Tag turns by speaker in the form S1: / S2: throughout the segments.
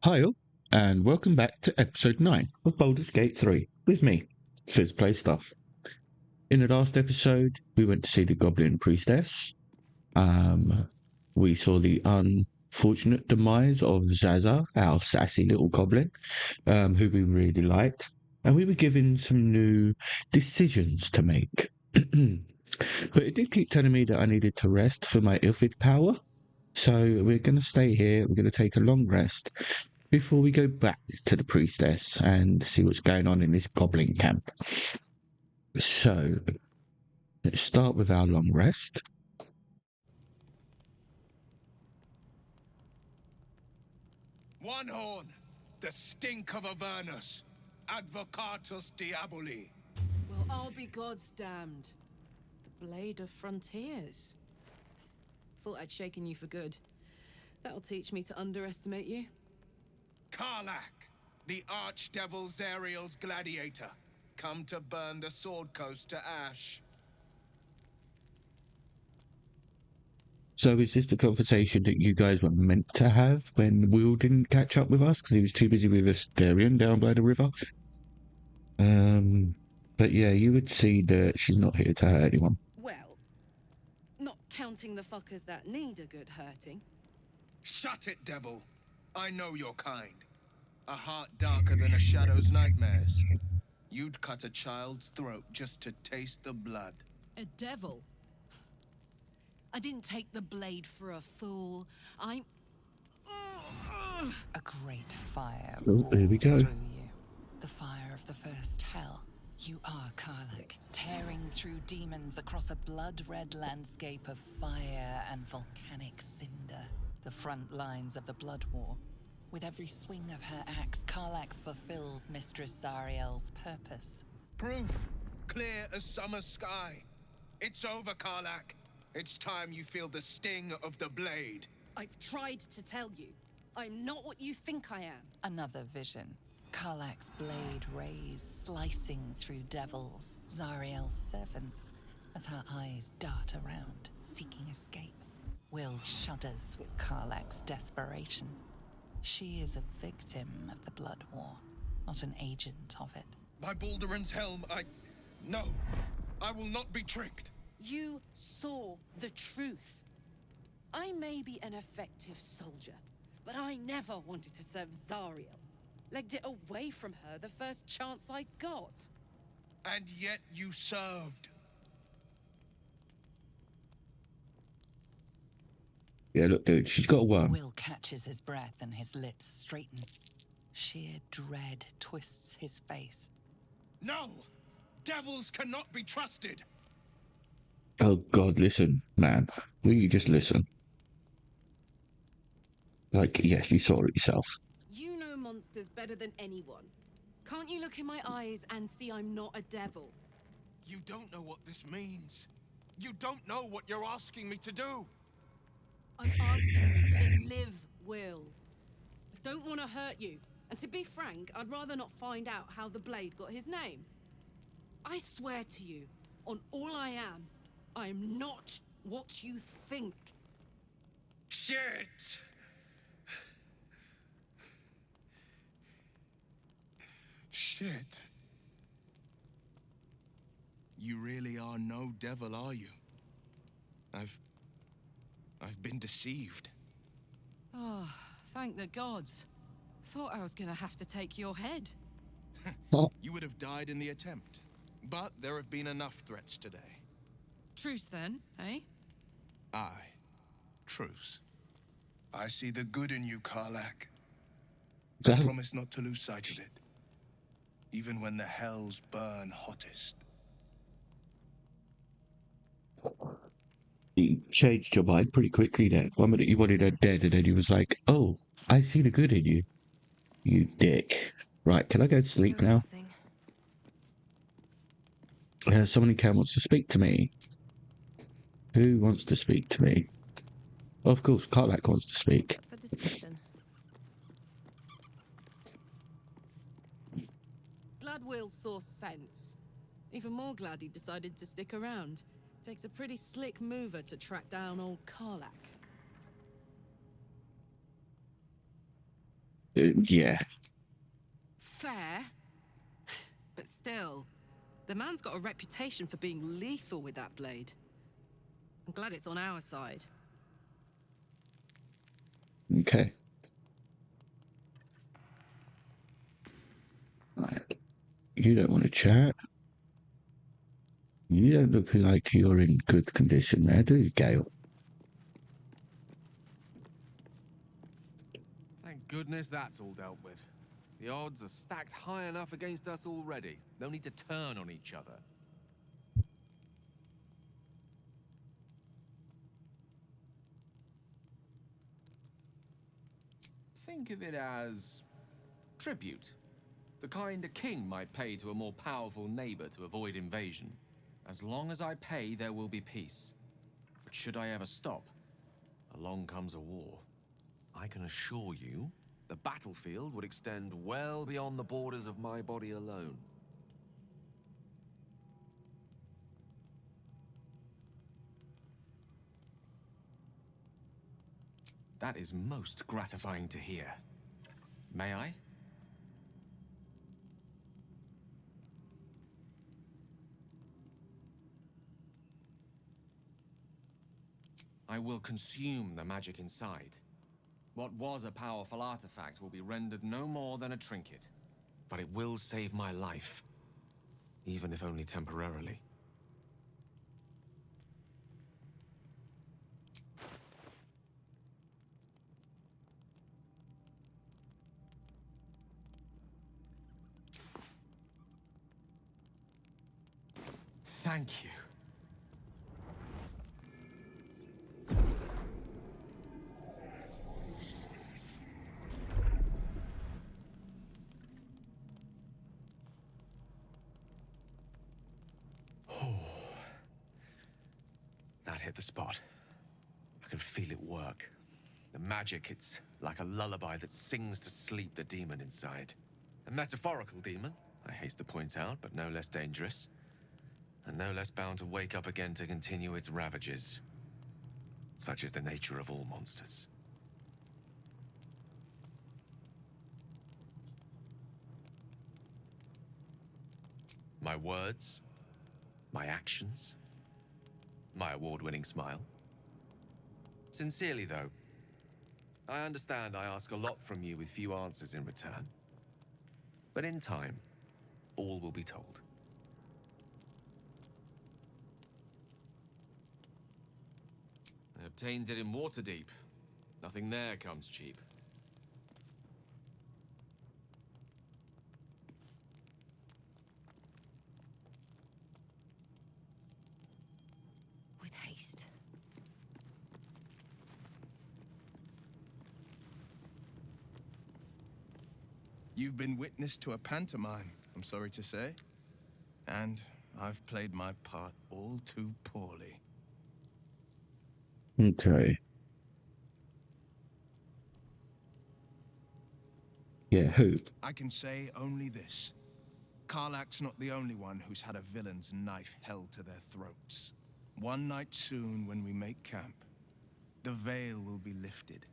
S1: Hi all, and welcome back to episode 9 of Baldur's Gate 3 with me, Fizz Play Stuff. In the last episode, we went to see the Goblin Priestess. We saw the unfortunate demise of Zaza, our sassy little goblin, who we really liked, and we were given some new decisions to make. But it did keep telling me that I needed to rest for my Ilfid power, so we're going to stay here, we're going to take a long rest before we go back to the priestess and see what's going on in this goblin camp. So, let's start with our long rest.
S2: One horn, the stink of Avernus, advocatus diaboli.
S3: Well, I'll be God's damned. The blade of frontiers. Thought I'd shaken you for good. That'll teach me to underestimate you.
S2: Karlach, the archdevil Zariel's gladiator, come to burn the Sword Coast to ash.
S1: So is this the conversation that you guys were meant to have when Will didn't catch up with us because he was too busy with Asterion down by the river? But yeah, you would see that she's not here to hurt anyone.
S3: Well, not counting the fuckers that need a good hurting.
S2: Shut it, devil. I know your kind. A heart darker than a shadow's nightmares. You'd cut a child's throat just to taste the blood.
S3: A devil? I didn't take the blade for a fool. I'm...
S4: A great fire
S1: Oh, here we go.
S4: roars through you. The fire of the first hell. You are Karlach, tearing through demons across a blood-red landscape of fire and volcanic cinder. The front lines of the Blood War. With every swing of her axe, Karlach fulfills Mistress Zariel's purpose.
S2: Proof, clear as summer sky. It's over, Karlach. It's time you feel the sting of the blade.
S3: I've tried to tell you. I'm not what you think I am.
S4: Another vision. Karlach's blade rays slicing through devils, Zariel's servants, as her eyes dart around, seeking escape. Will shudders with Karlach's desperation. She is a victim of the Blood War, not an agent of it.
S2: By Balduran's helm, No, I will not be tricked.
S3: You saw the truth. I may be an effective soldier, but I never wanted to serve Zariel. Legged it away from her the first chance I got.
S2: And yet you served.
S1: Yeah, look, dude, she's got a worm.
S4: Will catches his breath and his lips straighten. Sheer dread twists his face.
S2: No! Devils cannot be trusted!
S1: Oh God, listen, man. Will you just listen? Like, yes, you saw it yourself.
S3: You know monsters better than anyone. Can't you look in my eyes and see I'm not a devil?
S2: You don't know what this means. You don't know what you're asking me to do.
S3: I'm asking you to live, Will. I don't want to hurt you. And to be frank, I'd rather not find out how the blade got his name. I swear to you, on all I am not what you think.
S2: Shit! Shit. You really are no devil, are you? I've been deceived.
S3: Oh, thank the gods. Thought I was gonna have to take your head.
S2: You would have died in the attempt. But there have been enough threats today.
S3: Truce then, eh?
S2: Aye. Truce. I see the good in you, Karlach. I promise not to lose sight of it. Even when the hells burn hottest.
S1: You changed your mind pretty quickly then. 1 minute you wanted her dead, and then he was like, oh, I see the good in you. You dick. Right, can I go to sleep now? Someone in camp wants to speak to me. Who wants to speak to me? Oh, of course, Karlach wants to speak.
S3: For discussion. Glad Will saw sense. Even more glad he decided to stick around. Takes a pretty slick mover to track down old Karlach.
S1: Yeah.
S3: Fair. But still, the man's got a reputation for being lethal with that blade. I'm glad it's on our side.
S1: Okay. Right. You don't want to chat. You don't look like you're in good condition there, do you, Gale?
S5: Thank goodness that's all dealt with. The odds are stacked high enough against us already. No need to turn on each other. Think of it as tribute. The kind a king might pay to a more powerful neighbor to avoid invasion. As long as I pay, there will be peace. But should I ever stop, along comes a war. I can assure you, the battlefield would extend well beyond the borders of my body alone. That is most gratifying to hear. May I? I will consume the magic inside. What was a powerful artifact will be rendered no more than a trinket. But it will save my life, even if only temporarily. Thank you. That hit the spot. I can feel it work. The magic, it's like a lullaby that sings to sleep the demon inside. A metaphorical demon, I haste to point out, but no less dangerous. And no less bound to wake up again to continue its ravages. Such is the nature of all monsters. My words, my actions, my award-winning smile. Sincerely, though, I understand I ask a lot from you with few answers in return. But in time, all will be told. I obtained it in Waterdeep. Nothing there comes cheap.
S3: With haste.
S2: You've been witness to a pantomime, I'm sorry to say. And I've played my part all too poorly.
S1: Okay. Yeah, who?
S2: I can say only this. Karlach's not the only one who's had a villain's knife held to their throats. One night soon, when we make camp, the veil will be lifted,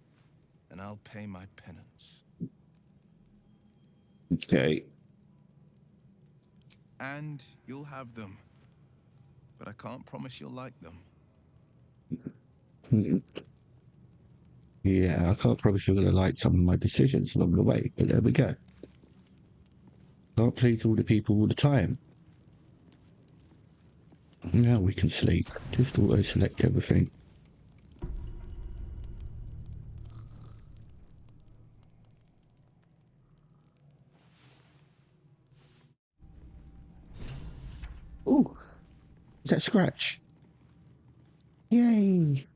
S2: and I'll pay my penance.
S1: Okay.
S2: And you'll have them. But I can't promise you'll like them.
S1: Yeah, I can't promise you're going to like some of my decisions along the way, but there we go. Can't please all the people all the time. Now we can sleep. Just auto-select everything. Ooh, is that Scratch? Yay!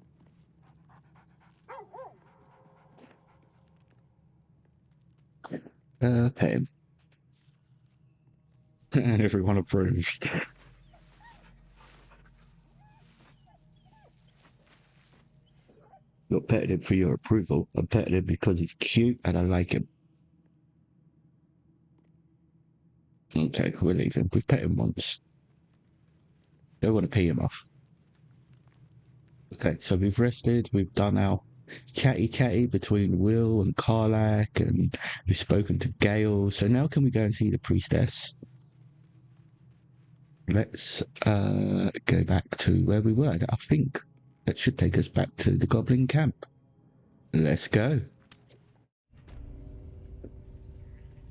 S1: Pet him. And everyone approves. Not petting him for your approval. I'm petting him because he's cute and I like him. Okay, we'll leave him. We've pet him once. Don't want to pee him off. Okay, so we've rested. We've done our chatty between Will and Karlak, and we've spoken to Gale. So now can we go and see the priestess? Let's go back to where we were. I think that should take us back to the Goblin camp. Let's go.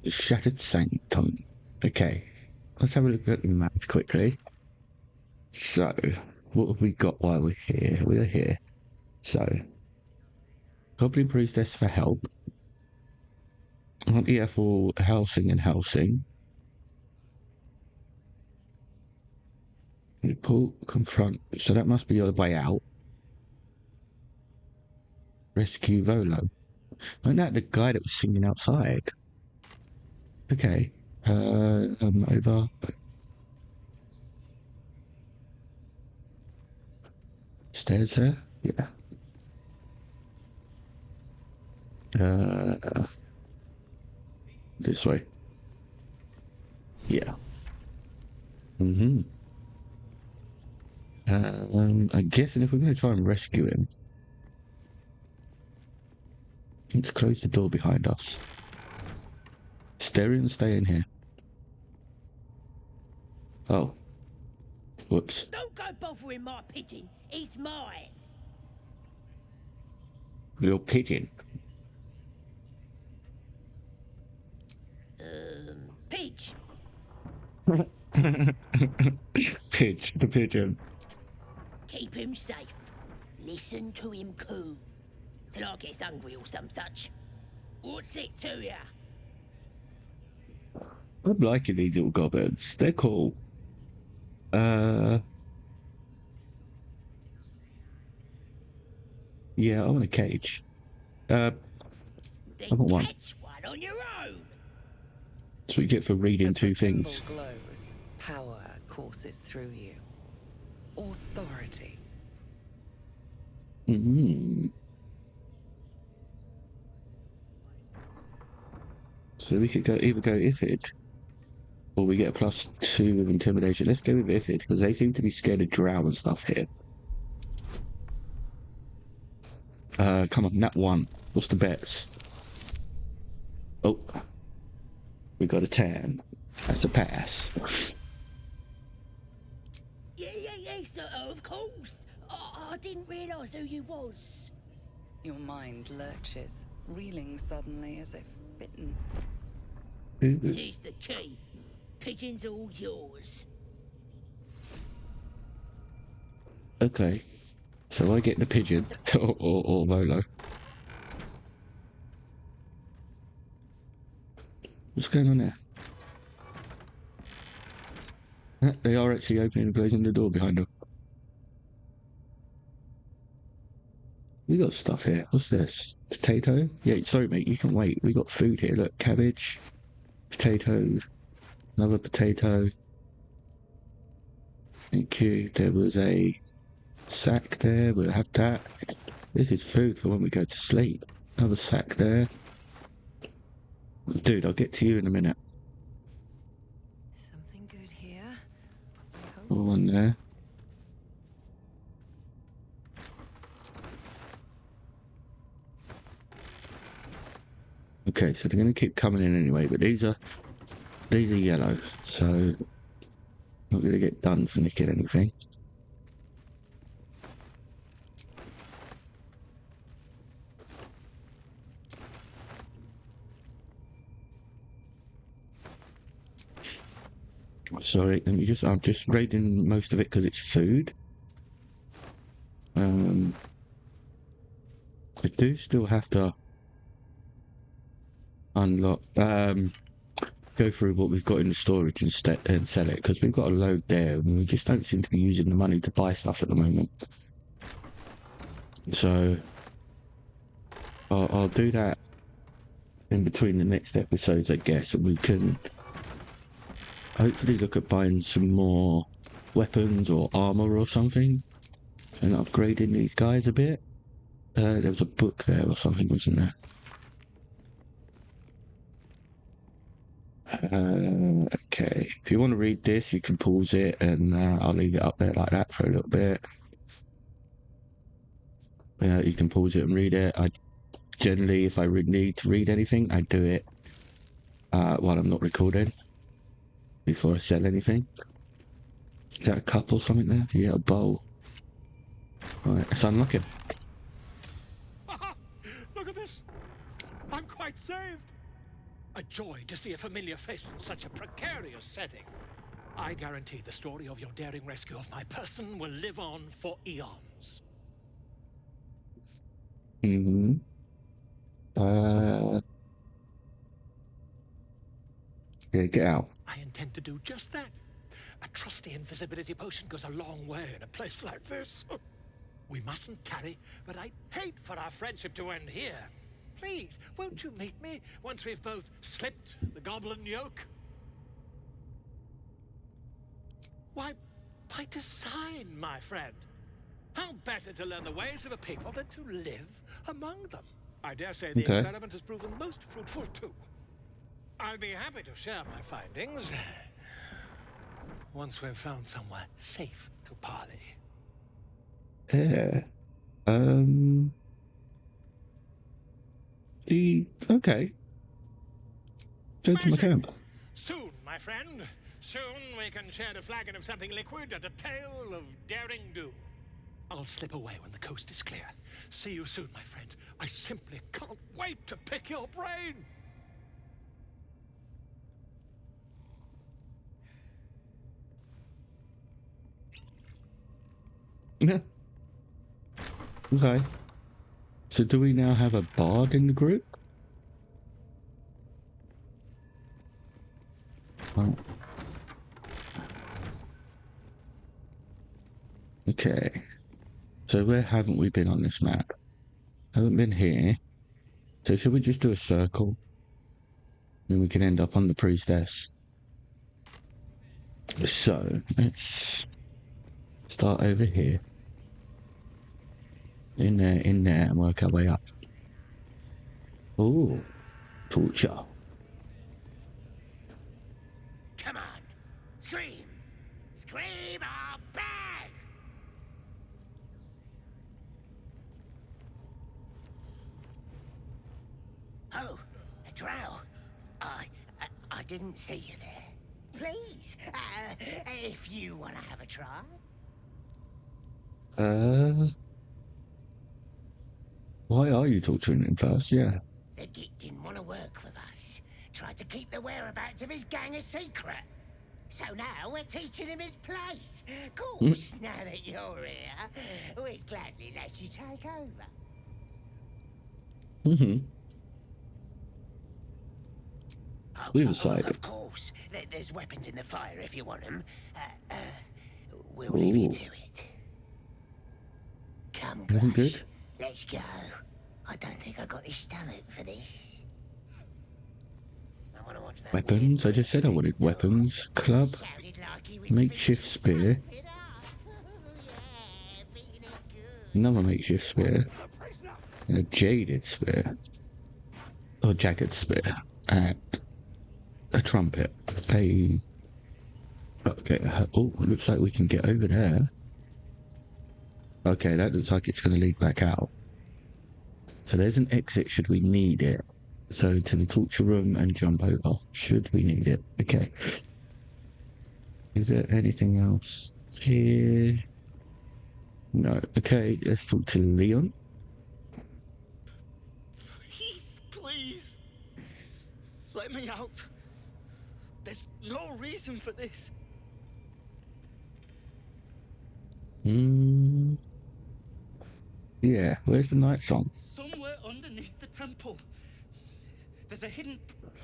S1: The Shattered Sanctum. Okay, let's have a look at the map quickly. So, what have we got while we're here? We're here. So, Goblin Priestess for help. Auntie Ethel, Helsing and Helsing. Pull, confront. So that must be the way out. Rescue Volo. Isn't that the guy that was singing outside? Okay. Over. Stairs there? Yeah. This way. Yeah. I'm guessing if we're going to try and rescue him, let's close the door behind us. Stereo, stay in here. Oh. Whoops.
S6: Don't go bothering my pigeon. He's mine.
S1: Your pigeon.
S6: Pidge.
S1: Pidge, the pigeon.
S6: Keep him safe. Listen to him coo. Till I gets hungry or some such. What's it to ya?
S1: I'm liking these little goblins. They're cool. Yeah, I want a cage.
S6: Then
S1: I want one.
S6: catch one on your own.
S1: That's what you get for reading
S4: As
S1: two
S4: the symbol
S1: things.
S4: glows, power courses through you. Authority.
S1: So we could either go Ifid, or we get a +2 with intimidation. Let's go with Ifid, because they seem to be scared of drow and stuff here. Come on, nat 1. What's the bets? Oh. We got a 10. That's a pass.
S6: Yeah, sir, of course. I didn't realise who you was.
S4: Your mind lurches, reeling suddenly as if bitten.
S6: Here's the key. Pigeon's all yours.
S1: Okay. So I get the pigeon, or Volo. What's going on there? They are actually opening and closing the door behind them. We got stuff here. What's this? Potato? Yeah, sorry mate, you can wait. We got food here. Look, cabbage, potato, another potato. Thank you. There was a sack there. We'll have that. This is food for when we go to sleep. Another sack there. Dude, I'll get to you in a minute.
S3: Something good here.
S1: One there. Okay, so they're going to keep coming in anyway, but these are yellow, so not going to get done for nicking anything. Sorry, let me I'm just raiding most of it because it's food. I do still have to unlock, go through what we've got in the storage and sell it, because we've got a load there and we just don't seem to be using the money to buy stuff at the moment. So I'll do that in between the next episodes, I guess, and we can hopefully look at buying some more weapons or armor or something and upgrading these guys a bit. There was a book there or something, wasn't there? Okay, if you want to read this, you can pause it and I'll leave it up there like that for a little bit. You can pause it and read it. I generally, if I need to read anything, I do it while I'm not recording before I sell anything. Is that a cup or something there? Yeah, a bowl. Right, let's unlock him.
S7: Look at this! I'm quite saved! A joy to see a familiar face in such a precarious setting. I guarantee the story of your daring rescue of my person will live on for eons.
S1: Mm-hmm. Yeah, get out.
S7: I intend to do just that. A trusty invisibility potion goes a long way in a place like this. We mustn't tarry, but I'd hate for our friendship to end here. Please, won't you meet me once we've both slipped the goblin yoke? Why, by design, my friend. How better to learn the ways of a people than to live among them? I dare say the experiment has proven most fruitful, too. I'll be happy to share my findings once we've found somewhere safe to parley.
S1: Yeah. Okay. Go to my camp.
S7: Soon, my friend. Soon we can share a flagon of something liquid and a tale of daring do. I'll slip away when the coast is clear. See you soon, my friend. I simply can't wait to pick your brain.
S1: Yeah. Okay. So do we now have a bard in the group? Oh. Okay. So where haven't we been on this map? Haven't been here. So should we just do a circle? Then we can end up on the priestess. So let's start over here. In there, and work our way up. Ooh, torture.
S6: Come on, scream! Scream or beg! Oh, a drow. I didn't see you there. Please, if you want to have a try.
S1: Why are you torturing him first? Yeah.
S6: The git didn't want to work with us. Tried to keep the whereabouts of his gang a secret. So now we're teaching him his place. Of course, now that you're here, we'd gladly let you take over.
S1: Mm-hmm. Leave
S6: Oh,
S1: aside.
S6: of course. There's weapons in the fire if you want them. We'll leave you to it. Come,
S1: Anything
S6: Grush.
S1: good?
S6: Let's go. I don't think I got the stomach for this. I wanna watch that
S1: Weapons?
S6: weird
S1: I just said I wanted weapons. Club.
S6: sounded like he was
S1: Makeshift spear.
S6: beating it up. Yeah, beating it good.
S1: Another makeshift spear. And a jaded spear. Or jagged spear. And a trumpet. Okay, oh, looks like we can get over there. Okay, that looks like it's going to lead back out. So there's an exit should we need it. So to the torture room and jump over. Should we need it? Okay. Is there anything else here? No. Okay, let's talk to Leon.
S8: Please. Let me out. There's no reason for this.
S1: Yeah, where's the night song?
S8: Somewhere underneath the temple. There's a hidden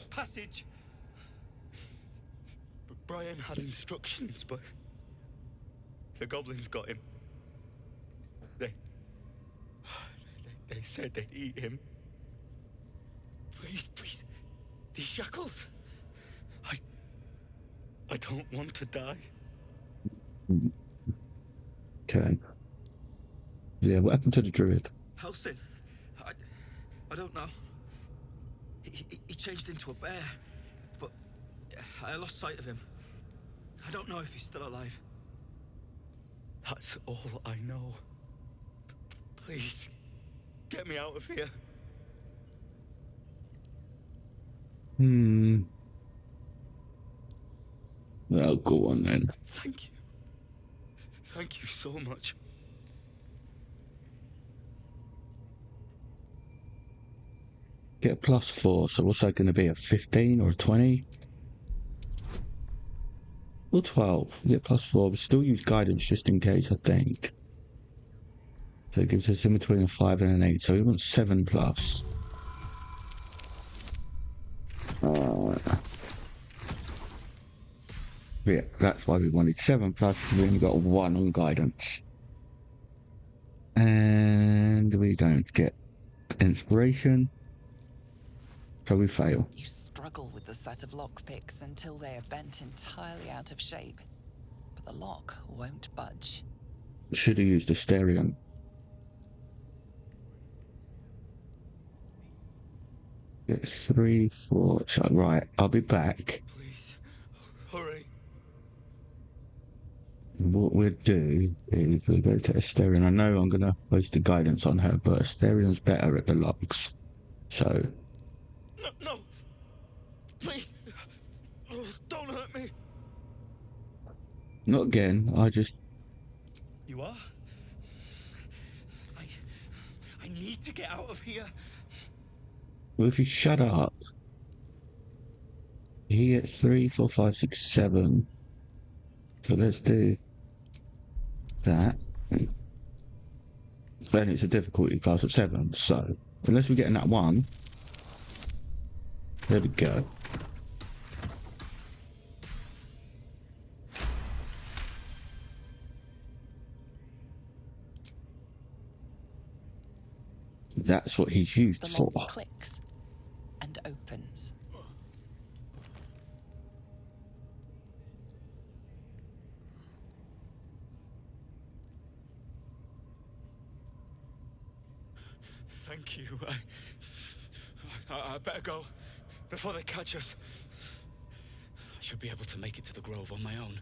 S8: passage. Brian had instructions, but the goblins got him. They said they'd eat him. Please, these shackles. I don't want to die.
S1: Okay. Yeah, what happened to the druid?
S8: Halsin, I don't know. He changed into a bear, but I lost sight of him. I don't know if he's still alive. That's all I know. Please, Get me out of here.
S1: Well, go on then.
S8: Thank you. Thank you so much.
S1: Get a +4, so what's that going to be? A 15 or a 20? Or 12. Get +4, but still use guidance just in case, I think. So it gives us in between a 5 and an 8, so we want 7+. Yeah, that's why we wanted 7+, because we only got 1 on guidance. And we don't get inspiration, so we fail.
S4: You struggle with the set of lockpicks until they are bent entirely out of shape. But the lock won't budge.
S1: Should have used Asterion. Get 3, 4. So, right, I'll be back.
S8: Please, hurry.
S1: What we'll do is we'll go to Asterion. I know I'm going to post the guidance on her, but Asterion's better at the locks. So.
S8: No. Please. Oh, don't hurt me.
S1: Not again. I just.
S8: You are? I need to get out of here.
S1: Well, if you shut up. He gets 3, 4, 5, 6, 7. So let's do that. Then it's a difficulty class of 7. So unless we get in that 1. There we go. That's what he's used
S4: The
S1: for.
S4: lock clicks and opens.
S8: Thank you. I better go before they catch us. I should be able to make it to the grove on my own.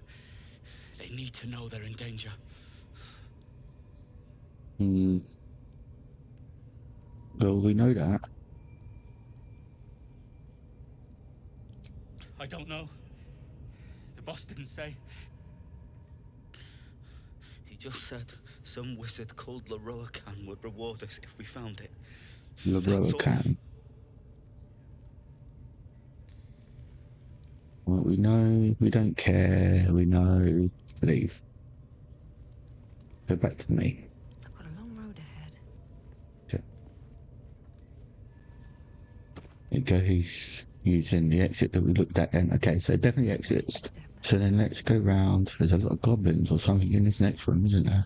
S8: They need to know they're in danger.
S1: Well, we know that.
S8: I don't know. The boss didn't say. He just said some wizard called Leroacan would reward us if we found it.
S1: Leroacan. Well, we know. We don't care. We know. Leave. Go back to me.
S3: I've got a long road ahead.
S1: Okay. There you go. He's using the exit that we looked at then. Okay, so definitely exits. So then let's go round. There's a lot of goblins or something in this next room, isn't there?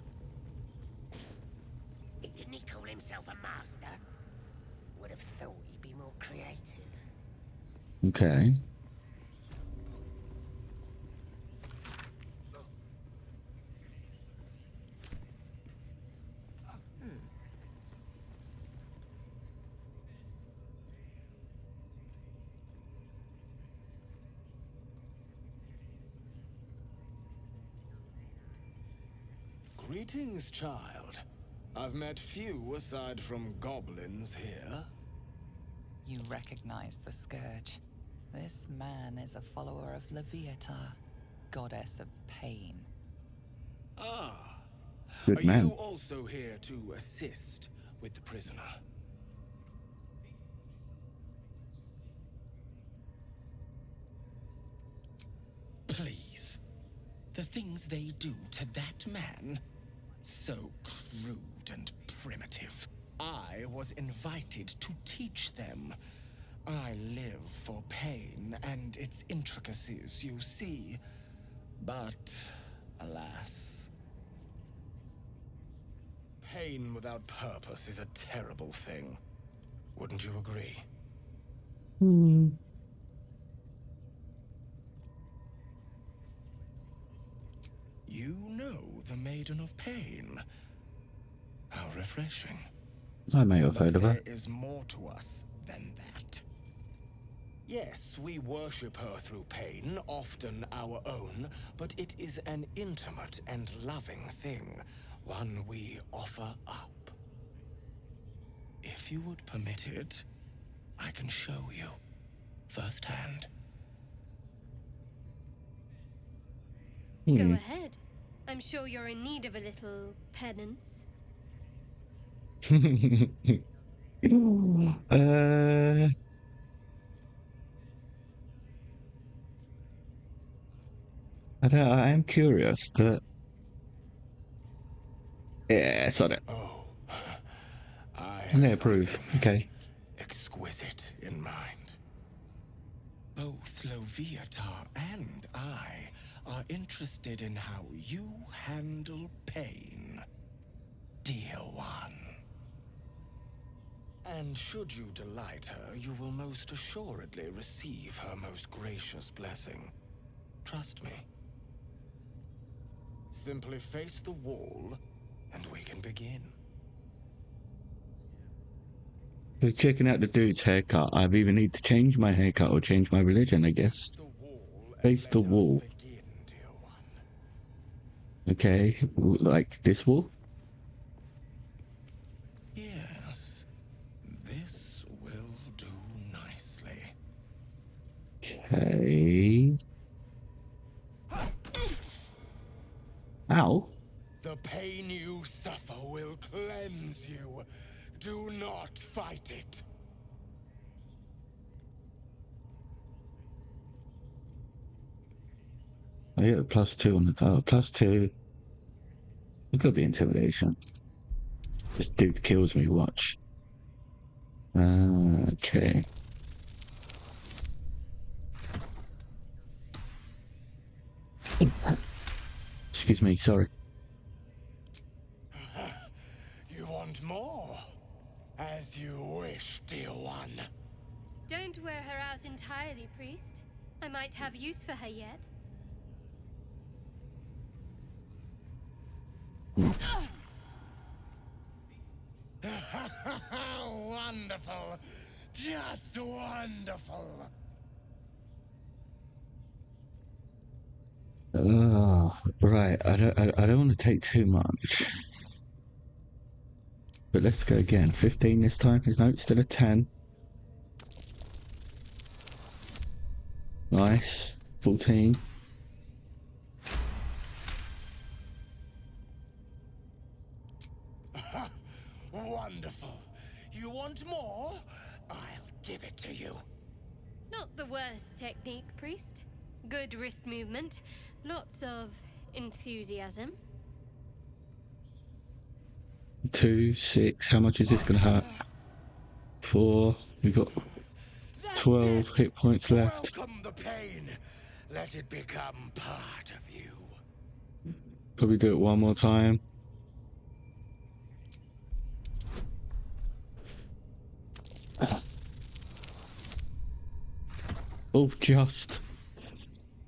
S6: Didn't he call himself a master? Would have thought he'd be more creative.
S1: Okay.
S2: Greetings, child. I've met few aside from goblins here.
S4: You recognize the scourge. This man is a follower of Leviata, goddess of pain.
S2: Ah.
S1: Good
S2: Are
S1: man.
S2: you also here to assist with the prisoner? Please. The things they do to that man? So crude and primitive. I was invited to teach them. I live for pain and its intricacies, you see. But, alas. Pain without purpose is a terrible thing. Wouldn't you agree? You know the Maiden of Pain. How refreshing.
S1: I may have
S2: But
S1: heard of her.
S2: there is more to us than that. Yes, we worship her through pain, often our own, but it is an intimate and loving thing, one we offer up. If you would permit it, I can show you firsthand.
S9: Go ahead. I'm sure you're in need of a little penance.
S1: I am curious, but yeah, sod it.
S2: Oh, I
S1: I'm
S2: have
S1: gonna approve.
S2: something
S1: Okay.
S2: exquisite in mind. Both Loviatar and I are interested in how you handle pain, dear one. And should you delight her, you will most assuredly receive her most gracious blessing. Trust me. Simply face the wall, and we can begin.
S1: We're checking out the dude's haircut. I either need to change my haircut or change my religion, I guess. Face the wall.
S2: Begin, dear one.
S1: Okay, like this wall?
S2: Yes, this will do nicely.
S1: Okay. Ow.
S2: The pain you suffer will cleanse you. Do not fight it.
S1: I get a +2 on the +2. It could be intimidation. This dude kills me, watch. Okay. Excuse me, sorry.
S2: You want more? As you wish, dear one.
S9: Don't wear her out entirely, priest. I might have use for her yet.
S2: Wonderful. Just wonderful.
S1: Right. I don't want to take too much. But let's go again. 15 this time. His note's still a 10. Nice. 14.
S2: Wonderful. You want more? I'll give it to you.
S9: Not the worst technique, priest. Good wrist movement. Lots of enthusiasm.
S1: 2, 6. How much is this going to hurt? 4. We've got 12 hit points left.
S2: Welcome the pain. Let it become part of you.
S1: Probably do it one more time. Oh, just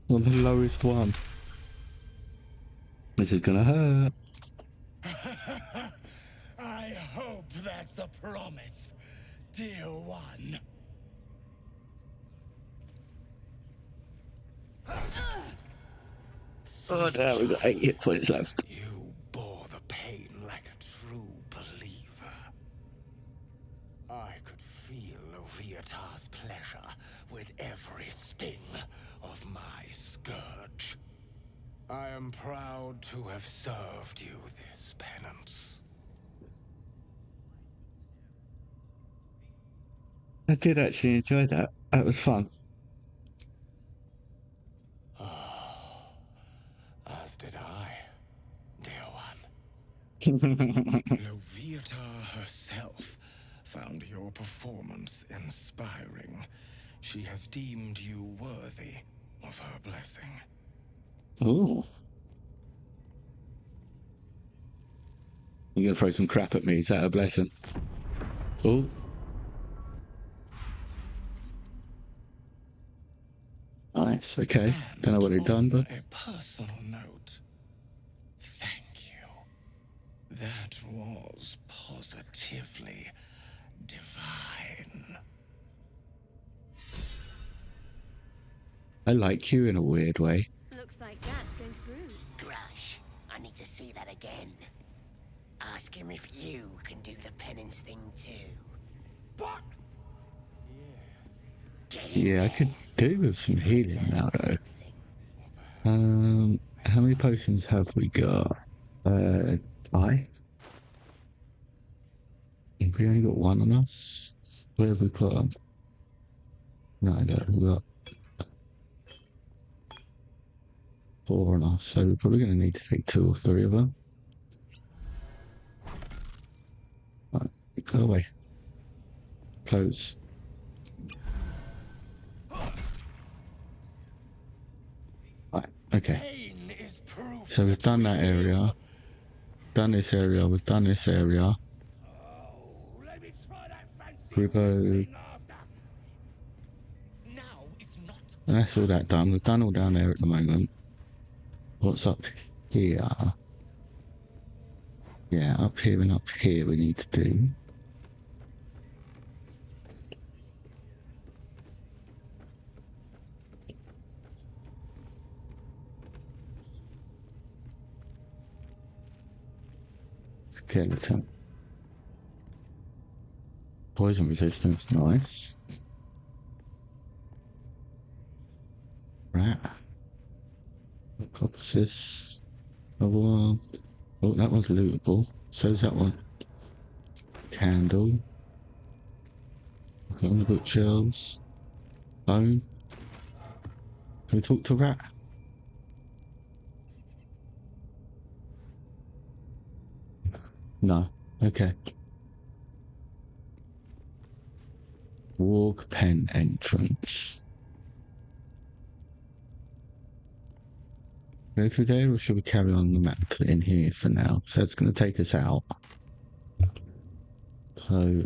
S1: on the lowest one. This is gonna hurt.
S2: I hope that's a promise, dear one.
S1: Oh no, we've got 8 hit points left.
S2: You bore the pain like a true believer. I could feel Loviatar's pleasure with every sting of my scourge. I am proud to have served you this penance.
S1: I did actually enjoy that. That was fun.
S2: As did I, dear one. Loviatar herself found your performance inspiring. She has deemed you worthy of her blessing.
S1: Ooh. You're gonna throw some crap at me, is that a blessing? Oh. Nice, okay.
S2: And
S1: Don't know what he'd done, but
S2: on a personal note, thank you. That was positively divine.
S1: I like you in a weird way.
S9: Looks like that's going to bruise.
S6: Grush, I need to see that again. Ask him if you can do the penance thing too.
S7: What?
S1: Yeah, I could do with some healing now, though. How many potions have we got? I. We only got one on us. Where have we put them? No, we got 4 on us, so we're probably going to need to take 2 or 3 of them. Right, go away. Close. Right, okay. So we've done that area. Done this area, we've done this area. Grupo. That's all that done. We've done all down there at the moment. What's up here? Yeah, up here and up here we need to do. Skeleton. Poison resistance, nice. Rat. Copsis. Oh, that one's lootable. So's that one. Candle. Okay, on the bookshelves. Bone. Can we talk to Rat? No. Okay. Walk pen entrance. Go through there, or should we carry on the map in here for now? So that's going to take us out. So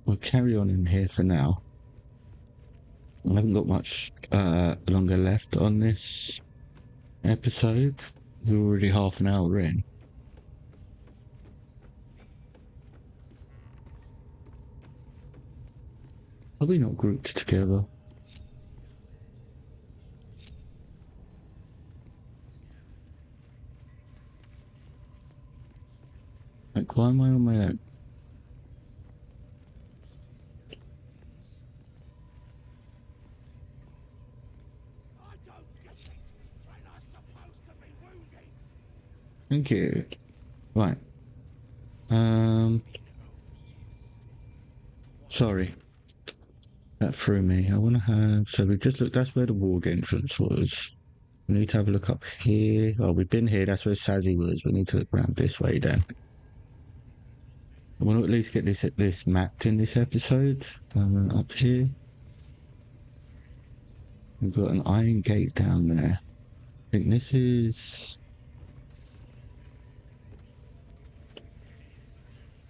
S1: we'll carry on in here for now. I haven't got much longer left on this episode. We're already half an hour in. Probably not grouped together. Like, why am I on my own? Thank you. Right. Sorry. That threw me. I want to have... So we've just looked... That's where the warg entrance was. We need to have a look up here. Oh, we've been here. That's where Sazzy was. We need to look around this way then. I want to at least get this mapped in this episode. Up here. We've got an iron gate down there. I think this is...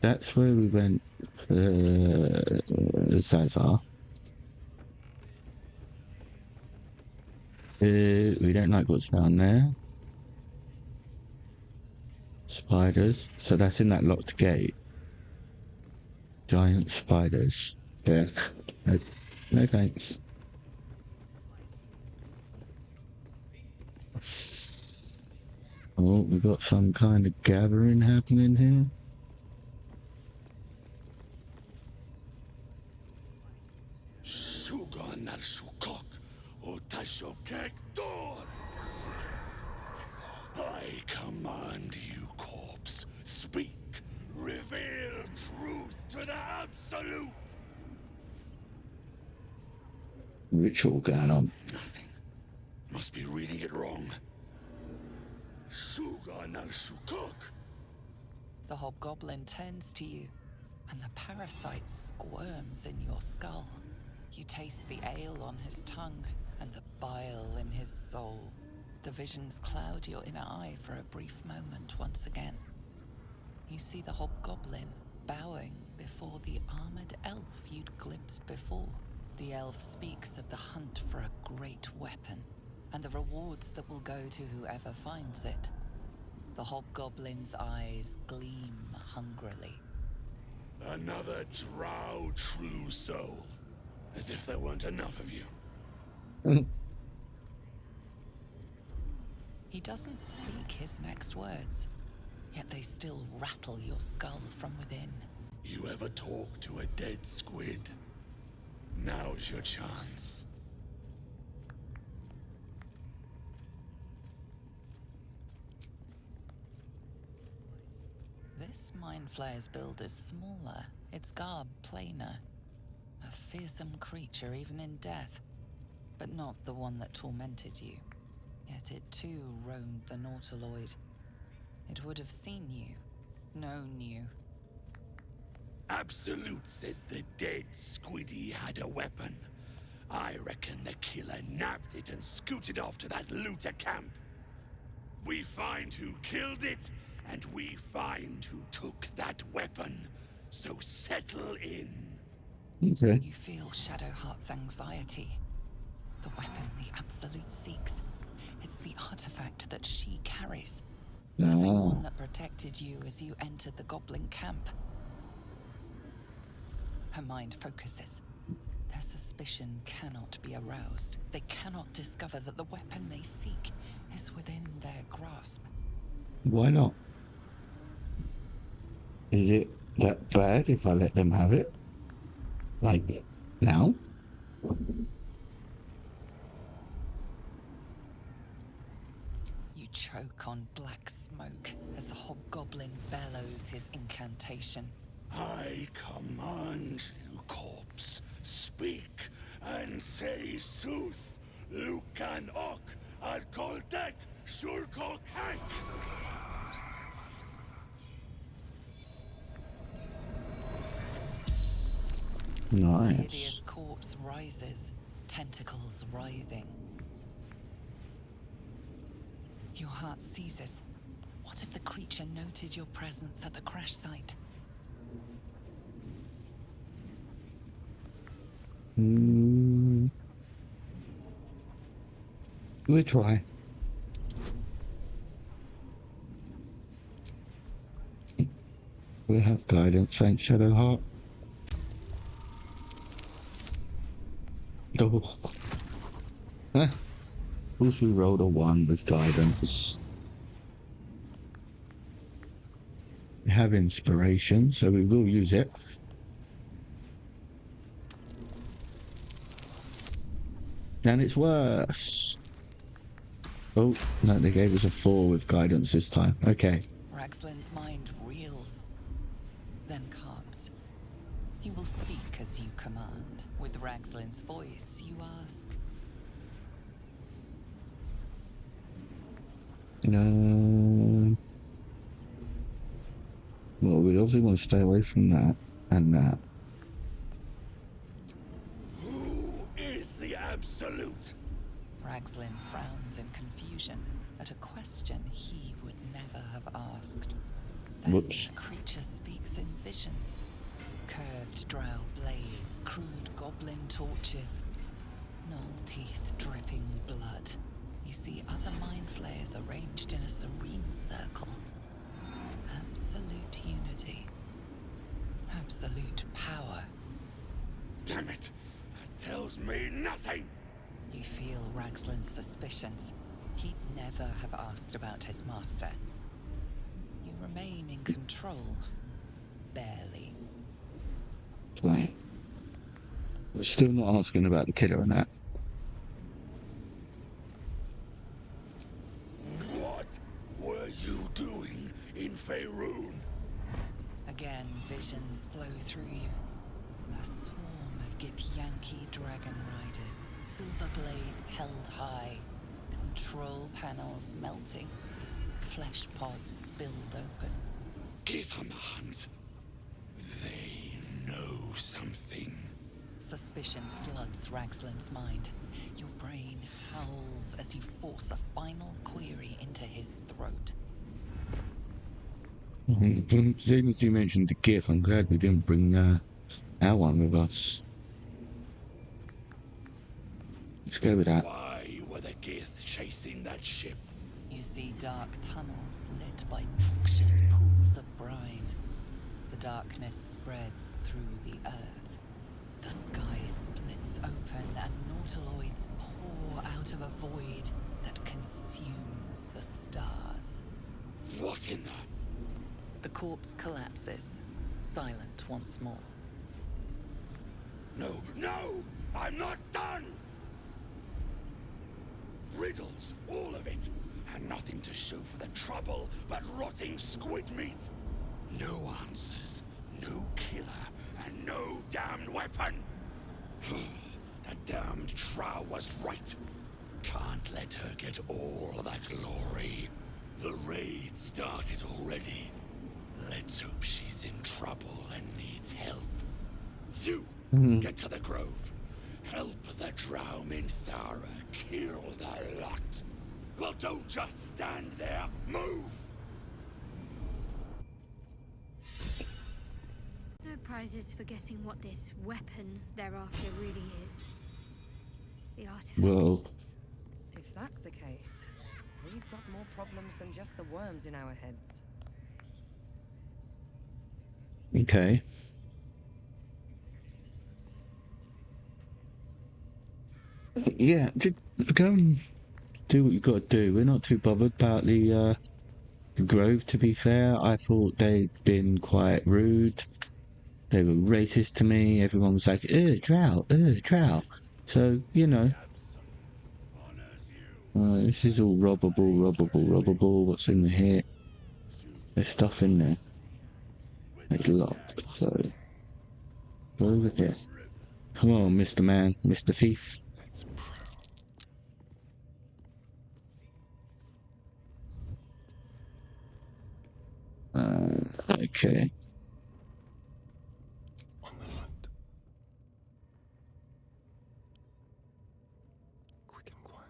S1: That's where we went Zaza. We don't like what's down there. Spiders. So that's in that locked gate. Giant spiders. Yeah. No thanks. Oh, we've got some kind of gathering happening here.
S2: I command you, corpse. Speak. Reveal truth to the absolute.
S1: Ritual going on.
S2: Nothing. Must be reading it wrong. Suga no Shukok.
S4: The hobgoblin turns to you, and the parasite squirms in your skull. You taste the ale on his tongue and the bile in his soul. The visions cloud your inner eye for a brief moment once again. You see the hobgoblin bowing before the armored elf you'd glimpsed before. The elf speaks of the hunt for a great weapon and the rewards that will go to whoever finds it. The hobgoblin's eyes gleam hungrily.
S2: Another drow true soul. As if there weren't enough of you.
S4: He doesn't speak his next words, yet they still rattle your skull from within.
S10: You ever talk to a dead squid? Now's your chance.
S4: This mind flayer's build is smaller, its garb plainer. A fearsome creature even in death, but not the one that tormented you. Yet it too roamed the Nautiloid. It would have seen you, known you.
S10: Absolute says the dead squiddy had a weapon. I reckon the killer nabbed it and scooted off to that looter camp. We find who killed it, and we find who took that weapon. So settle in.
S1: Okay.
S4: You feel Shadowheart's anxiety. The weapon the Absolute seeks. It's the artifact that she carries. The same one that protected you as you entered the Goblin camp. Her mind focuses. Their suspicion cannot be aroused. They cannot discover that the weapon they seek is within their grasp.
S1: Why not? Is it that bad if I let them have it? Like, now?
S4: You choke on black smoke as the hobgoblin bellows his incantation.
S10: I command you, corpse, speak and say sooth. Lucan ok al koldek shulko kank.
S4: The
S1: Nice.
S4: hideous corpse rises, tentacles writhing. Your heart seizes. What if the creature noted your presence at the crash site?
S1: We'll try. We have guidance, thanks, Shadowheart. Oh. Huh? Of course we rolled a 1 with guidance. We have inspiration, so we will use it. And it's worse. Oh, no, they gave us a 4 with guidance this time. Okay.
S4: Ragslin's mind reels, then calms. He will speak as you command. With Ragslin's voice, you ask.
S1: Well, we obviously want to stay away from that and that.
S10: Who is the Absolute?
S4: Ragslin frowns in confusion at a question he would never have asked. Then
S1: Whoops.
S4: the creature speaks in visions. Curved drow blades, crude goblin torches, gnoll teeth dripping blood. You see other mind flayers arranged in a serene circle. Absolute unity. Absolute power.
S10: Damn it! That tells me nothing!
S4: You feel Ragslin's suspicions. He'd never have asked about his master. You remain in control. Barely.
S1: Right. We're still not asking about the killer and that.
S10: What were you doing in Faerun?
S4: Again, visions flow through you. A swarm of Githyanki dragon riders. Silver blades held high. Control panels melting. Flesh pods spilled open.
S10: Get on the hunt. They know something.
S4: Suspicion floods Ragslin's mind. Your brain howls as you force a final query into his throat.
S1: Seeing as you mentioned the GIF, I'm glad we didn't bring our one with us. Let's go with that.
S10: Why were the Gith chasing that ship?
S4: You see dark tunnels lit by noxious pools of brine. The darkness spreads through the earth. The sky splits open and nautiloids pour out of a void that consumes the stars.
S10: What in the...
S4: The corpse collapses. silent once more.
S10: No, no! I'm not done! Riddles, all of it, and nothing to show for the trouble but rotting squid meat. No answers, no killer, and no damned weapon. That damned Trow was right. Can't let her get all of that glory. The raid started already. Let's hope she's in trouble and needs help. You, get to the grove. Help the Drow Minthara kill the lot. Well, don't just stand there. Move!
S9: No prizes for guessing what this weapon they're after really is. The artifact.
S1: Well,
S11: If that's the case, we've got more problems than just the worms in our heads.
S1: okay. Yeah, just go and do what you got to do. We're not too bothered about the Grove, to be fair. I thought they'd been quite rude. They were racist to me. Everyone was like, Drow, Drow. So, you know. This is all robbable. What's in here? There's stuff in there. It's locked, so... Go over here. Come on, Mr. Man, Mr. Thief. Okay.
S2: On the hunt. Quick and quiet.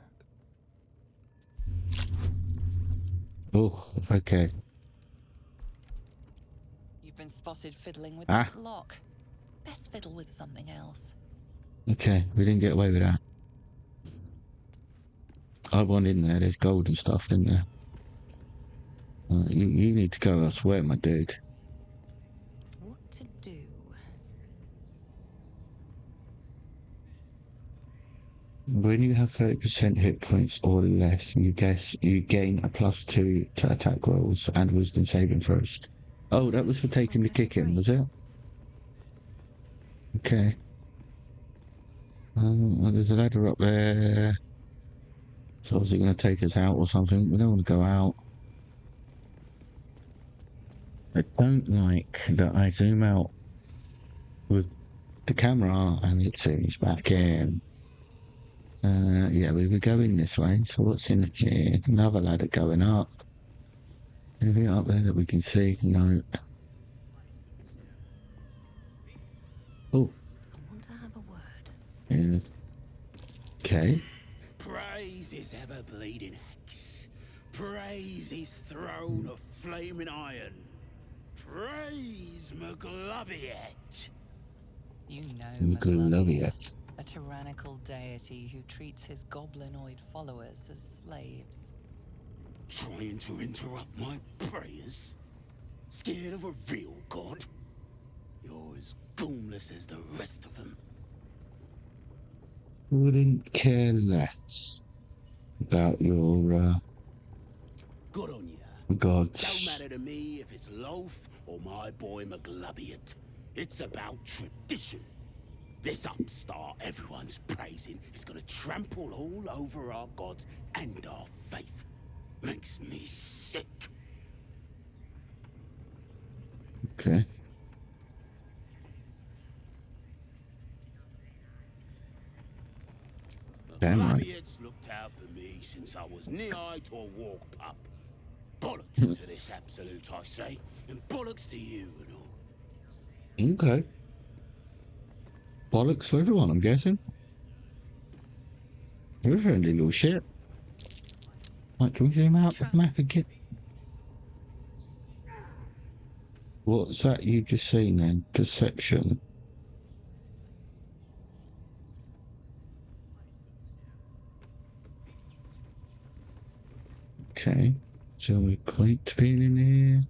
S1: Oh, okay.
S4: You've been spotted fiddling with
S1: Ah.
S4: that lock. Best fiddle with something else.
S1: Okay, we didn't get away with that. I want in there, there's gold and stuff in there. You need to go elsewhere, my dude.
S11: What to do?
S1: When you have 30% hit points or less, you gain a +2 to attack rolls and wisdom saving throws. Oh, that was for taking the kicking, was it? Okay. Well, there's a ladder up there. So is it going to take us out or something? We don't want to go out. I don't like that I zoom out with the camera and it zooms back in. Yeah, we were going this way. So what's in here? Another ladder going up. Anything up there that we can see? No. Oh.
S11: I want to have a word.
S1: Yeah. Okay.
S10: Praise his ever-bleeding axe. Praise his throne of flaming iron. Praise Maglobiet.
S4: You know
S1: Maglobiet.
S4: a tyrannical deity who treats his goblinoid followers as slaves.
S10: Trying to interrupt my prayers? Scared of a real god? You're as goomless as the rest of them.
S1: Wouldn't care less about your
S10: Good on ya.
S1: gods.
S10: Don't matter to me if it's Loaf or my boy Maglobiet. It's about tradition. This upstart everyone's praising is gonna trample all over our gods and our faith. Makes me sick.
S1: Okay. Damn right.
S10: Maglobiet's looked out for me since I was knee-high to a walk pup. Bollocks to this absolute, I say, and bollocks to you and all.
S1: Okay. Bollocks for everyone, I'm guessing. You're a friendly little shit. Right, can we zoom out the map again? What's that you just seen then? Perception. Okay. Shall we point to being in here?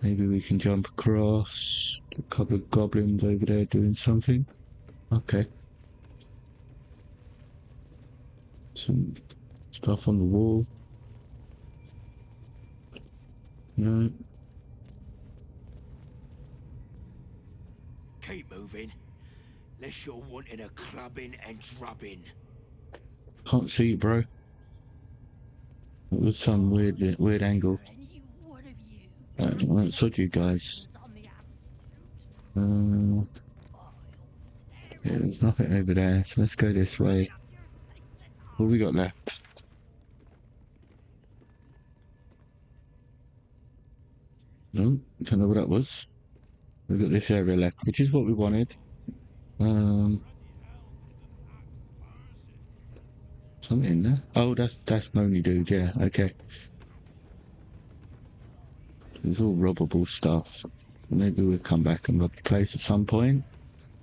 S1: Maybe we can jump across. A couple of goblins over there doing something. Okay. Some stuff on the wall. No.
S10: Keep moving. Unless you're wanting a clubbing and drubbing.
S1: Can't see it, bro. It was some weird angle. Right, sod you guys. Yeah, there's nothing over there, so let's go this way. What have we got left? No, don't know what that was. We've got this area left, which is what we wanted. Something in there. Oh, that's Moni dude, yeah, okay. It's all robbable stuff. Maybe we'll come back and rob the place at some point.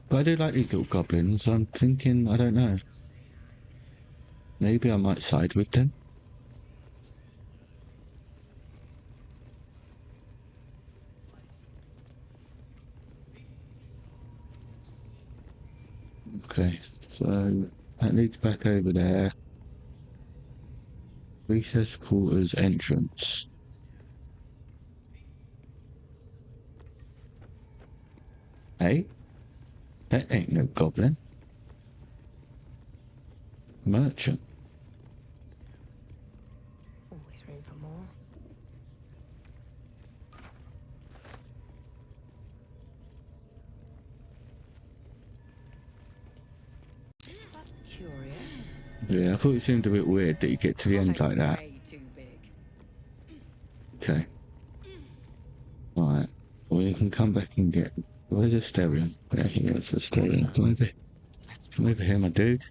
S1: But I do like these little goblins. I'm thinking, I don't know. Maybe I might side with them. Okay, so that leads back over there. Recess quarters entrance. Hey, that ain't no goblin. Merchant.
S11: Always room for more. That's curious.
S1: Yeah, I thought it seemed a bit weird that you get to the end like that.
S11: Way too big.
S1: Okay. Alright. Well, you can come back and get... Where's the stereo? Yeah, here's the stereo. Come over here, my dude.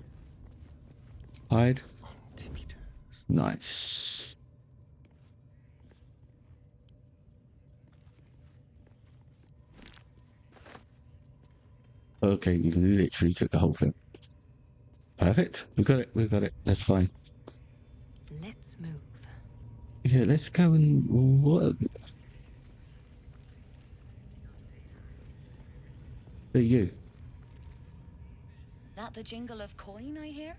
S1: Hide. Nice. Okay, you literally took the whole thing. Perfect. We got it. That's fine.
S11: Let's move.
S1: Yeah, let's go and... What? Who are you?
S4: That the jingle of coin I hear?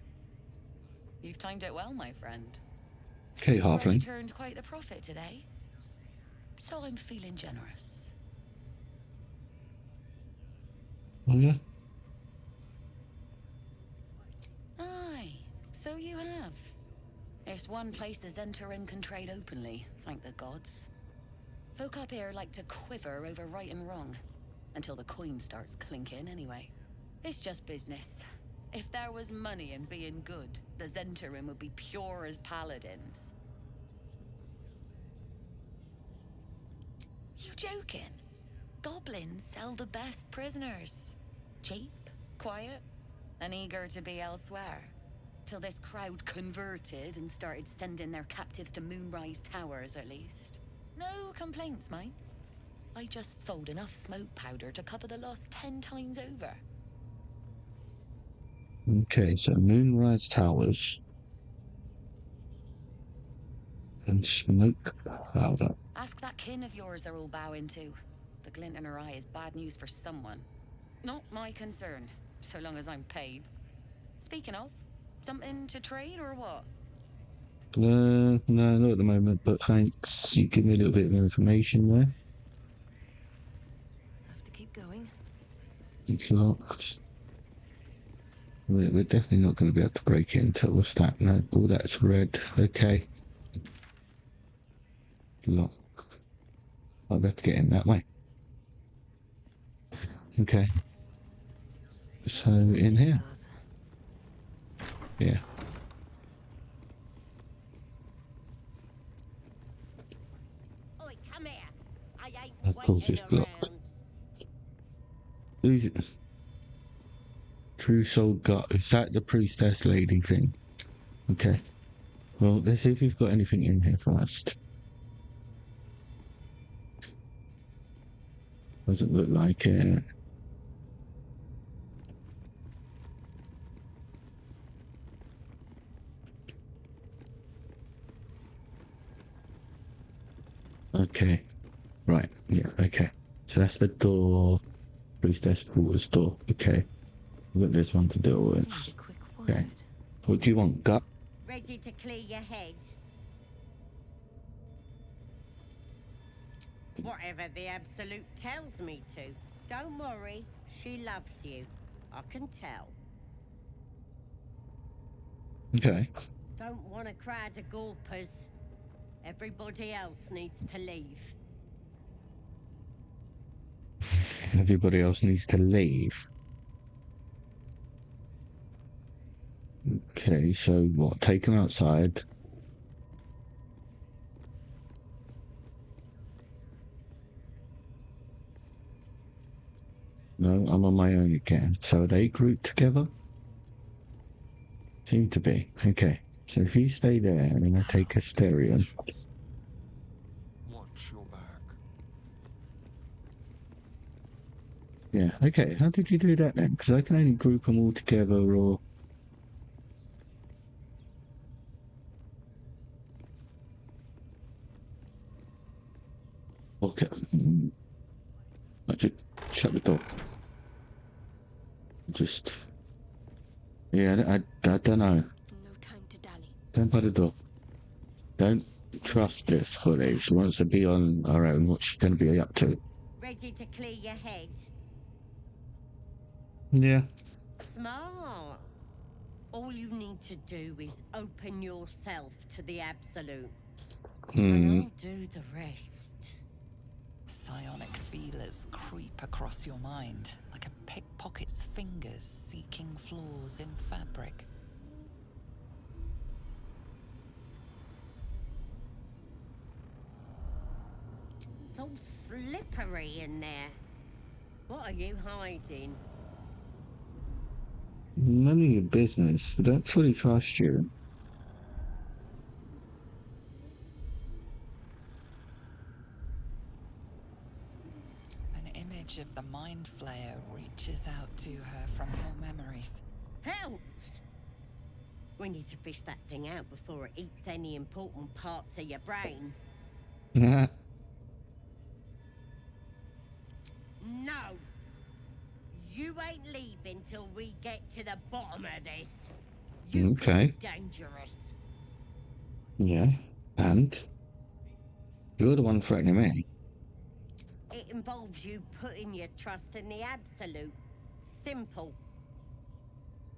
S4: You've timed it well, my friend.
S1: Okay,
S4: You already
S1: halfling.
S4: turned quite the profit today. So I'm feeling generous.
S1: Oh, yeah?
S4: Aye, so you have. It's one place the Zentarim can trade openly, thank the gods. Folk up here like to quiver over right and wrong, until the coin starts clinking anyway. It's just business. If there was money in being good, the Zentarim would be pure as paladins. You joking? Goblins sell the best prisoners. Cheap, quiet, and eager to be elsewhere. Till this crowd converted and started sending their captives to Moonrise Towers, at least. No complaints, mind. I just sold enough smoke powder to cover the loss 10 times over.
S1: Okay, so Moonrise Towers. And smoke powder.
S4: Ask that kin of yours they're all bowing to. The glint in her eye is bad news for someone. Not my concern, so long as I'm paid. Speaking of, something to trade or what?
S1: No, not at the moment, but thanks. You give me a little bit of information there.
S11: Have to keep going.
S1: It's locked. We're definitely not going to be able to break it until what's that? No, all that's red. Okay. Locked. I'll have to get in that way. Okay. So, in here. Yeah.
S6: Oi, come here. I ain't
S1: Of course it's
S6: waiting
S1: blocked.
S6: around.
S1: Who's it? True Soul God. Is that the priestess lady thing? Okay. Well, let's see if we've got anything in here first. Doesn't look like it. Okay. Right. Yeah. Okay. So that's the door. Priestess quarters door. Okay. We've got this one to deal with.
S11: Quick
S1: Okay.
S11: word.
S1: What do you want? Gut?
S6: Ready to clear your head? Whatever the Absolute tells me to. Don't worry, she loves you. I can tell.
S1: Okay.
S6: Don't want a crowd of gawpers. Everybody else needs to leave.
S1: Everybody else needs to leave. Okay, so what? Take him outside. No, I'm on my own again. So are they grouped together? Seem to be. Okay. So if you stay there, I'm going to take Asterion.
S2: Watch your back.
S1: Yeah, okay. How did you do that then? Because I can only group them all together or... Okay. I just shut the door. Just... Yeah, I don't know.
S9: No time to dally.
S1: Don't by the door. Don't trust this fully. She wants to be on her own. What's she going to be up to?
S6: Ready to clear your head?
S1: Yeah.
S6: Smart. All you need to do is open yourself to the absolute. And I'll do the rest.
S4: Psionic feelers creep across your mind like a pickpocket's fingers seeking flaws in fabric.
S6: It's all slippery in there. What are you hiding?
S1: None of your business. I don't fully trust you.
S4: An image of the Mind Flayer reaches out to her from your memories.
S6: Helps! We need to fish that thing out before it eats any important parts of your brain.
S1: Nah.
S6: No! You ain't leaving till we get to the bottom of this. You
S1: Okay.
S6: could be dangerous.
S1: Yeah. And? You're the one threatening me.
S6: It involves you putting your trust in the absolute. Simple.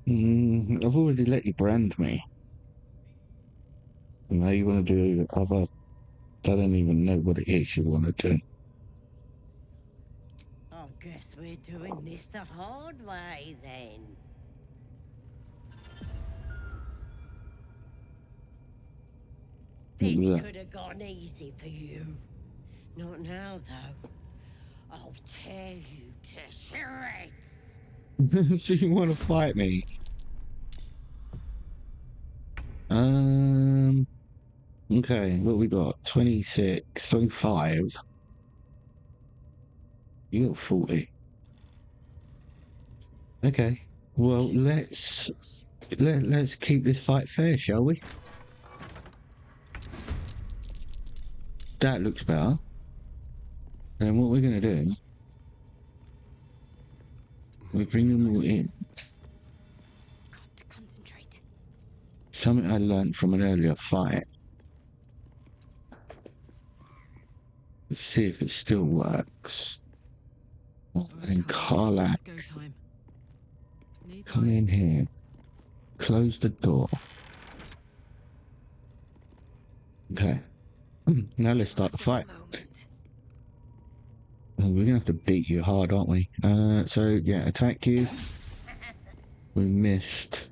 S1: I've already let you brand me. And now you want to do other... I don't even know what it is you want to do.
S6: I guess we're doing this the hard way, then. This
S1: Yeah.
S6: could have gone easy for you. Not now, though. I'll tear you to shreds.
S1: So you want to fight me? Okay, what we got? 26, 25. You got 40. Okay. Well, let's keep this fight fair, shall we? That looks better. And what we're gonna do, we bring them all in.
S9: Got to concentrate.
S1: Something I learned from an earlier fight. Let's see if it still works. And Karlak,
S3: Go time. Knees
S1: come
S3: high.
S1: in here. Close the door. Okay. Now let's start the fight. Oh, we're gonna have to beat you hard, aren't we? So yeah, attack you. We missed.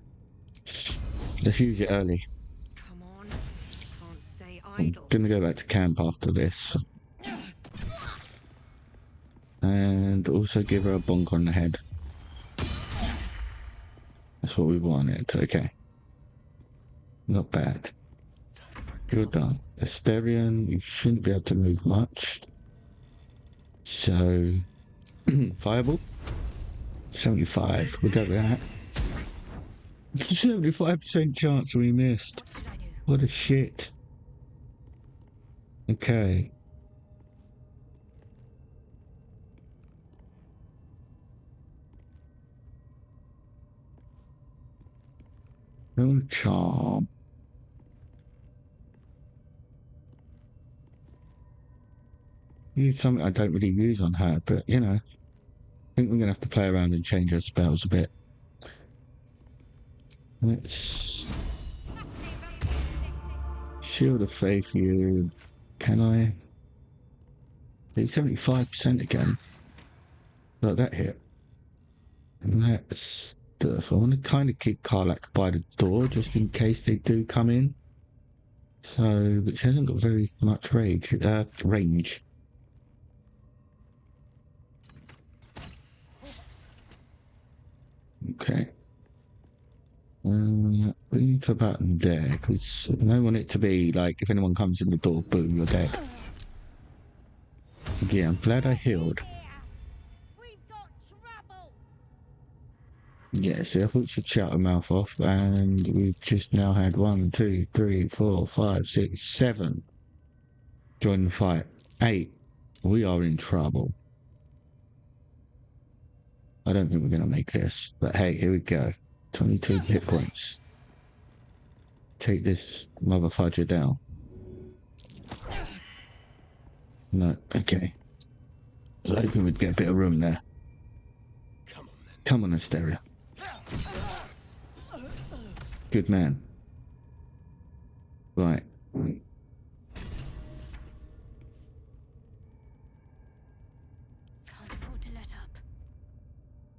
S1: Let's use it early.
S11: Come on. Can't stay
S1: I'm
S11: idle.
S1: gonna go back to camp after this. And also give her a bonk on the head. That's what we wanted. Okay. Not bad. You're done. Asterion, you shouldn't be able to move much. So, fireball? 75. We got that. 75% chance we missed.
S9: What should I do?
S1: What a shit. Okay. No charm. Use something I don't really use on her, but you know. think we're going to have to play around and change our spells a bit. Let's... Shield of Faith you. Can I? It's 75% again. Like that hit. Let's... I want to kind of keep Karlak by the door just in case they do come in. So, but she hasn't got very much range. Okay. We need to about there, because I don't want it to be like, if anyone comes in the door, boom, you're dead. Yeah, I'm glad I healed. Yeah, see, I thought she'd shout her mouth off, and we've just now had 1, 2, 3, 4, 5, 6, 7 join the fight. 8. We are in trouble. I don't think we're going to make this, but hey, here we go. 22 hit points. Take this motherfudger down. No, okay. I was hoping we'd get a bit of room there. Come on, Asteria. Good man. Right.
S9: Can't afford to let up.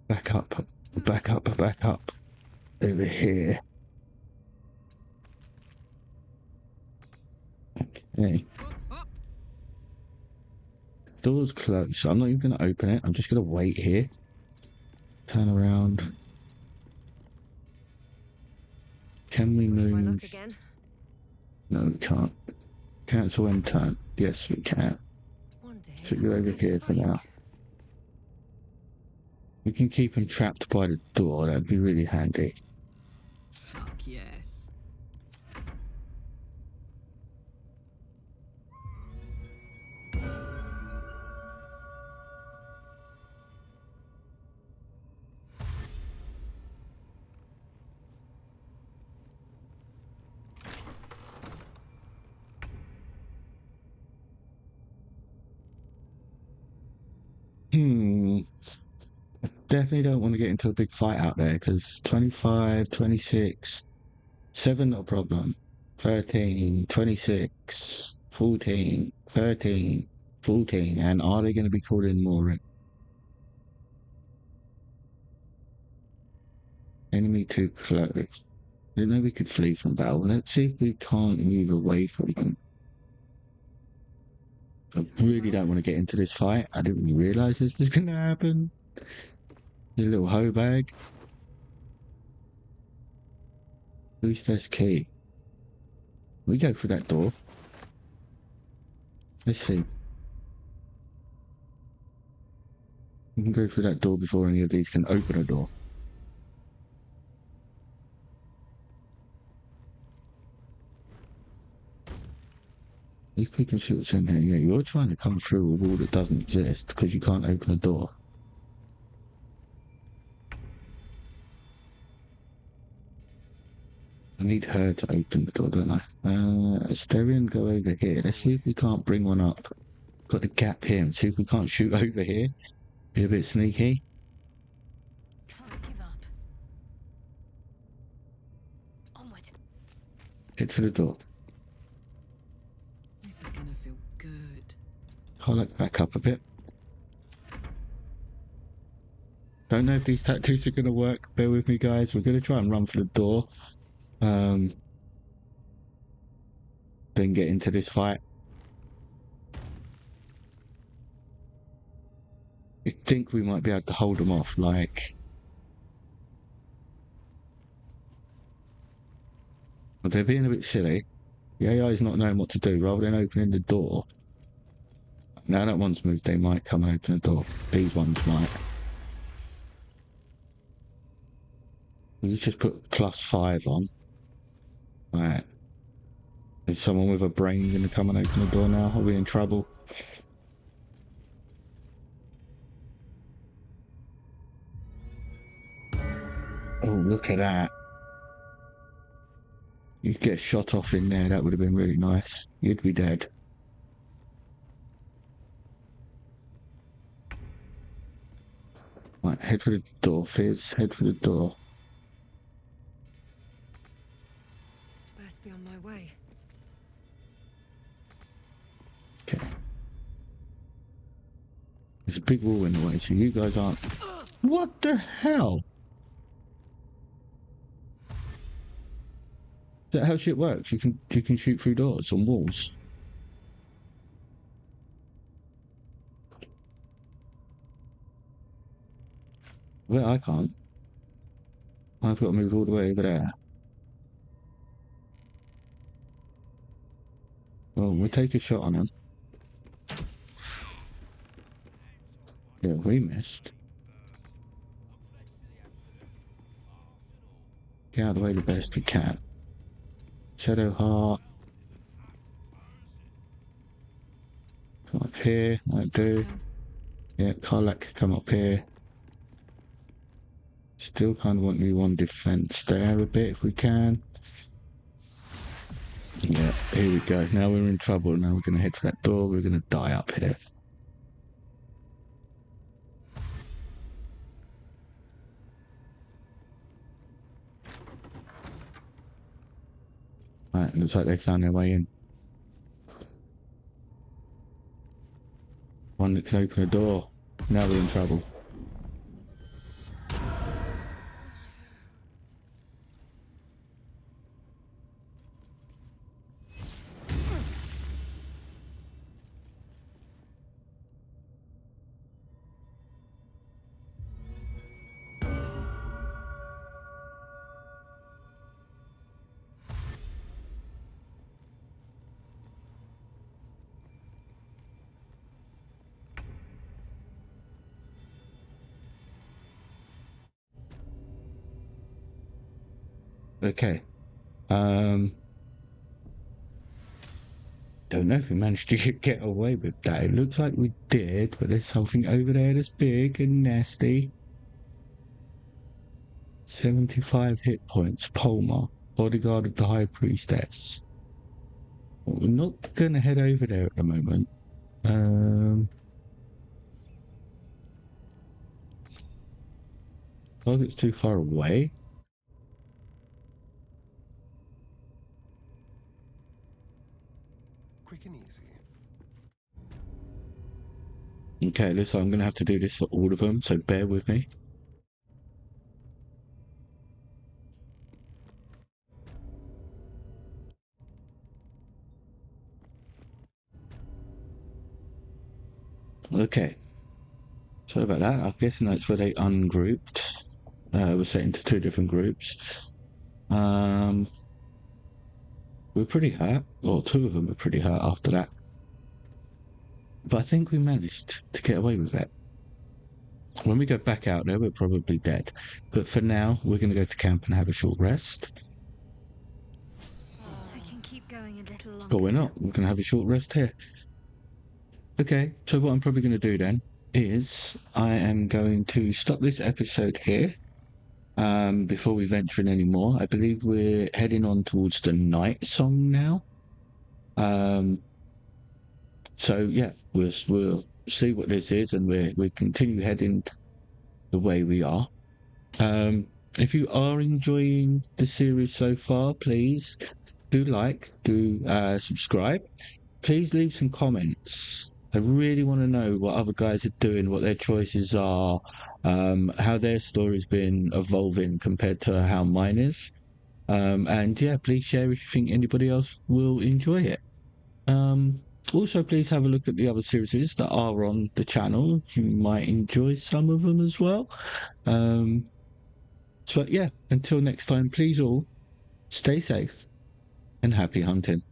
S1: Back up. Back up. Back up. Over here. Okay. Door's closed, so I'm not even going to open it. I'm just going to wait here. Turn around. Can we move? No, we can't. Cancel end turn. Yes, we can. So you're over here for now. We can keep him trapped by the door. That'd be really handy.
S3: Fuck yes.
S1: Definitely don't want to get into a big fight out there, because 25, 26, 7 not a problem. 13, 26, 14, 13, 14, and are they going to be calling more in? Enemy too close. Didn't know we could flee from battle. Let's see if we can't move away from them. I really don't want to get into this fight. I didn't realise this was going to happen. Your little hoe bag. At least that's key. We go through that door. Let's see. We can go through that door before any of these can open a door. At least we can see what's in here. Yeah, you're trying to come through a wall that doesn't exist because you can't open a door. I need her to open the door, don't I? Asterion, go over here. Let's see if we can't bring one up. Got the gap here and see if we can't shoot over here. Be a bit sneaky.
S9: Can't give up. Onward.
S1: Hit for the door.
S3: This is gonna feel good.
S1: Karlak back up a bit. Don't know if these tactics are going to work. Bear with me, guys. We're going to try and run for the door. Then get into this fight. I think we might be able to hold them off, like... But they're being a bit silly. The AI is not knowing what to do. Rather than opening the door... Now that one's moved, they might come and open the door. These ones might. Let's just put +5 on. Right. Is someone with a brain going to come and open the door now? Are we in trouble? Oh, look at that. You could get shot off in there. That would have been really nice. You'd be dead. Right, head for the door, Fizz. Head for the door.
S11: Best be on my way.
S1: Okay. There's a big wall in the way, so you guys aren't... What the hell? Is that how shit works? You can shoot through doors on walls. Well, I can't. I've got to move all the way over there. Well, we'll take a shot on him. Yeah, we missed. Get out of the way the best we can. Shadow Heart. Come up here, like do. Yeah, Karlach, come up here. Still kind of want you on defense there a bit if we can. Yeah, here we go. Now we're in trouble. Now we're going to head for that door. We're going to die up here. Right, looks like they found their way in. One that can open a door. Now we're in trouble. Okay. Don't know if we managed to get away with that. It looks like we did, but there's something over there that's big and nasty. 75 hit points. Palmer, bodyguard of the High Priestess. Well, we're not going to head over there at the moment. Target's too far away.
S2: Quick and easy.
S1: Okay, listen, I'm going to have to do this for all of them, so bear with me. Okay. Sorry about that. I'm guessing that's where they ungrouped. We're set into two different groups. We're pretty hurt. Well, two of them were pretty hurt after that. But I think we managed to get away with it. When we go back out there, we're probably dead. But for now, we're going to go to camp and have a short rest.
S9: I can keep going a little longer.
S1: But we're not. We're going to have a short rest here. Okay, so what I'm probably going to do then is I am going to stop this episode here before we venture in any more. I believe we're heading on towards the night song now. So yeah, we'll see what this is, and we continue heading the way we are. If you are enjoying the series so far, please do subscribe. Please leave some comments. I really want to know what other guys are doing, what their choices are, how their story's been evolving compared to how mine is. And yeah, please share if you think anybody else will enjoy it. Also, please have a look at the other series that are on the channel. You might enjoy some of them as well. So yeah, until next time, please all stay safe and happy hunting.